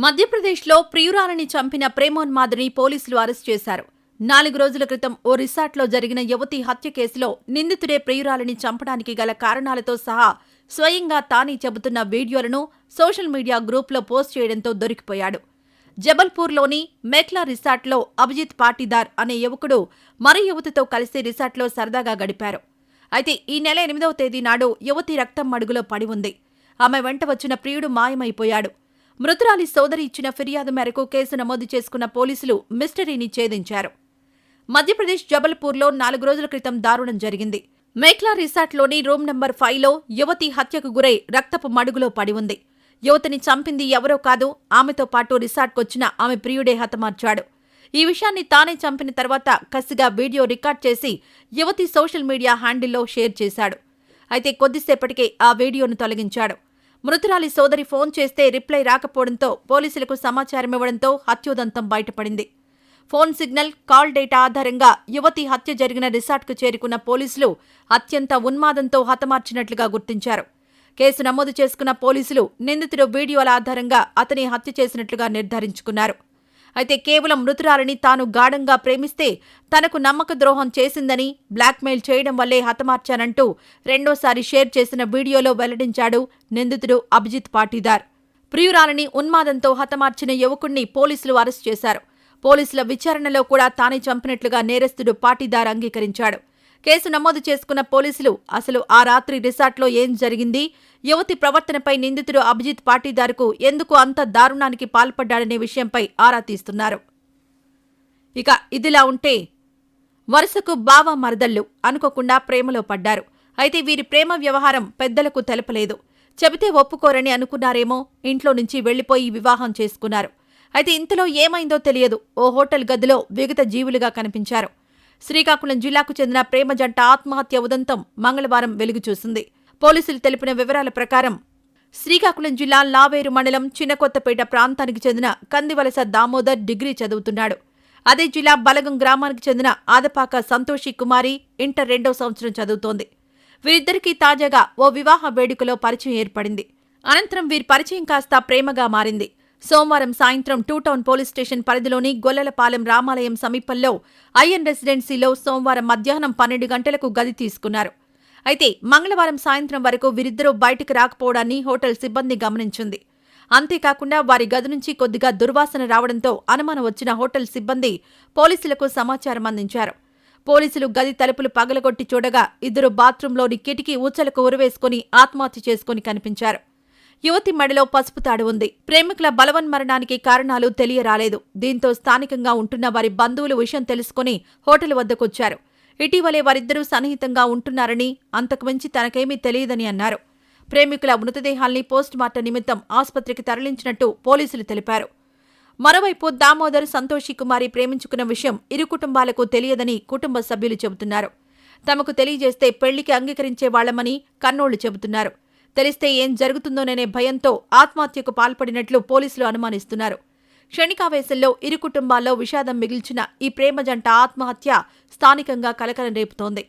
మధ్యప్రదేశ్లో ప్రియురాలిని చంపిన ప్రేమోన్మాదిని పోలీసులు అరెస్ట్ చేశారు. 4 రోజుల క్రితం ఓ రిసార్ట్లో జరిగిన యువతి హత్య కేసులో నిందితుడే ప్రియురాలిని చంపడానికి గల కారణాలతో సహా స్వయంగా తానే చెబుతున్న వీడియోలను సోషల్ మీడియా గ్రూప్లో పోస్ట్ చేయడంతో దొరికిపోయాడు. జబల్పూర్లోని మెక్లా రిసార్ట్లో అభిజిత్ పాటీదార్ అనే యువకుడు మరో యువతితో కలిసి రిసార్ట్లో సరదాగా గడిపారు. అయితే ఈ నెల 8వ తేదీ నాడు యువతి రక్తం మడుగులో పడి ఉంది. ఆమె వెంట వచ్చిన ప్రియుడు మాయమైపోయాడు. మృతురాలి సోదరి ఇచ్చిన ఫిర్యాదు మేరకు కేసు నమోదు చేసుకున్న పోలీసులు మిస్టరీని ఛేదించారు. మధ్యప్రదేశ్ జబల్పూర్లో 4 రోజుల క్రితం దారుణం జరిగింది. మేక్లా రిసార్ట్లోని రూమ్ నంబర్ 5లో యువతి హత్యకు గురై రక్తపు మడుగులో పడి ఉంది. యువతిని చంపింది ఎవరో కాదు, ఆమెతో పాటు రిసార్ట్కొచ్చిన ఆమె ప్రియుడే హతమార్చాడు. ఈ విషయాన్ని తానే చంపిన తర్వాత కసిగా వీడియో రికార్డ్ చేసి యువతి సోషల్ మీడియా హ్యాండిల్లో షేర్ చేశాడు. అయితే కొద్దిసేపటికే ఆ వీడియోను తొలగించాడు. మృతురాలి సోదరి ఫోన్ చేస్తే రిప్లై రాకపోవడంతో పోలీసులకు సమాచారమివ్వడంతో హత్యోదంతం బయటపడింది. ఫోన్ సిగ్నల్, కాల్ డేటా ఆధారంగా యువతి హత్య జరిగిన రిసార్ట్కు చేరుకున్న పోలీసులు అత్యంత ఉన్మాదంతో హతమార్చినట్లుగా గుర్తించారు. కేసు నమోదు చేసుకున్న పోలీసులు నిందితుడు వీడియోల ఆధారంగా అతని హత్య చేసినట్లుగా నిర్ధారించుకున్నారు. అయితే కేవలం మృతురాలిని తాను గాఢంగా ప్రేమిస్తే తనకు నమ్మక ద్రోహం చేసిందని, బ్లాక్మెయిల్ చేయడం వల్లే హతమార్చానంటూ రెండోసారి షేర్ చేసిన వీడియోలో వెల్లడించాడు నిందితుడు అభిజిత్ పాటీదార్. ప్రియురాలిని ఉన్మాదంతో హతమార్చిన యువకుణ్ణి పోలీసులు అరెస్ట్ చేశారు. పోలీసుల విచారణలో కూడా తానే చంపినట్లుగా నేరస్తుడు పాటీదార్ అంగీకరించాడు. కేసు నమోదు చేసుకున్న పోలీసులు అసలు ఆ రాత్రి రిసార్ట్లో ఏం జరిగింది, యువతి ప్రవర్తనపై నిందితుడు అభిజిత్ పాటీదార్కు ఎందుకు అంత దారుణానికి పాల్పడ్డాడనే విషయంపై ఆరా తీస్తున్నారు. ఇక ఇదిలా ఉంటే వరుసకు బావ మరదళ్లు అనుకోకుండా ప్రేమలో పడ్డారు. అయితే వీరి ప్రేమ వ్యవహారం పెద్దలకు తెలపలేదు. చెబితే ఒప్పుకోరని అనుకున్నారేమో, ఇంట్లో నుంచి వెళ్లిపోయి వివాహం చేసుకున్నారు. అయితే ఇంతలో ఏమైందో తెలియదు, ఓ హోటల్ గదిలో విగత జీవులుగా కనిపించారు. శ్రీకాకుళం జిల్లాకు చెందిన ప్రేమ జంట ఆత్మహత్య ఉదంతం మంగళవారం వెలుగుచూసింది. పోలీసులు తెలిపిన వివరాల ప్రకారం శ్రీకాకుళం జిల్లా లావేరు మండలం చిన్నకొత్తపేట ప్రాంతానికి చెందిన కందివలస దామోదర్ డిగ్రీ చదువుతున్నాడు. అదే జిల్లా బలగం గ్రామానికి చెందిన ఆదపాక సంతోషి కుమారి ఇంటర్ 2వ సంవత్సరం చదువుతోంది. వీరిద్దరికీ తాజాగా ఓ వివాహ వేడుకలో పరిచయం ఏర్పడింది. అనంతరం వీరి పరిచయం కాస్త ప్రేమగా మారింది. సోమవారం సాయంత్రం 2 టౌన్ పోలీస్ స్టేషన్ పరిధిలోని గొల్లలపాలెం రామాలయం సమీపంలో ఐఎన్ రెసిడెన్సీలో సోమవారం మధ్యాహ్నం 12 గంటలకు గది తీసుకున్నారు. అయితే మంగళవారం సాయంత్రం వరకు వీరిద్దరూ బయటకు రాకపోవడాన్ని హోటల్ సిబ్బంది గమనించింది. అంతేకాకుండా వారి గది నుంచి కొద్దిగా దుర్వాసన రావడంతో అనుమానం వచ్చిన హోటల్ సిబ్బంది పోలీసులకు సమాచారం అందించారు. పోలీసులు గది తలుపులు పగలగొట్టి చూడగా ఇద్దరు బాత్రూంలోని కిటికీ ఊచలకు ఉరివేసుకుని ఆత్మహత్య చేసుకుని కనిపించారు. యువతి మెడలో పసుపు తాడు ఉంది. ప్రేమికుల బలవన్మరణానికి కారణాలు తెలియరాలేదు. దీంతో స్థానికంగా ఉంటున్న వారి బంధువులు విషయం తెలుసుకుని హోటల్ వద్దకొచ్చారు. ఇటీవలే వారిద్దరూ సన్నిహితంగా ఉంటున్నారని, అంతకుమించి తనకేమీ తెలియదని అన్నారు. ప్రేమికుల మృతదేహాల్ని పోస్టుమార్టం నిమిత్తం ఆసుపత్రికి తరలించినట్టు పోలీసులు తెలిపారు. మరోవైపు దామోదర్, సంతోషి కుమారి ప్రేమించుకున్న విషయం ఇరు కుటుంబాలకు తెలియదని కుటుంబ సభ్యులు చెబుతున్నారు. తమకు తెలియజేస్తే పెళ్లికి అంగీకరించేవాళ్లమని కన్నోళ్లు చెబుతున్నారు. తెలిస్తే ఏం జరుగుతుందోననే భయంతో ఆత్మహత్యకు పాల్పడినట్లు పోలీసులు అనుమానిస్తున్నారు. క్షణికావేశంలో ఇరు కుటుంబాల్లో విషాదం మిగిల్చిన ఈ ప్రేమ జంట ఆత్మహత్య స్థానికంగా కలకలం రేపుతోంది.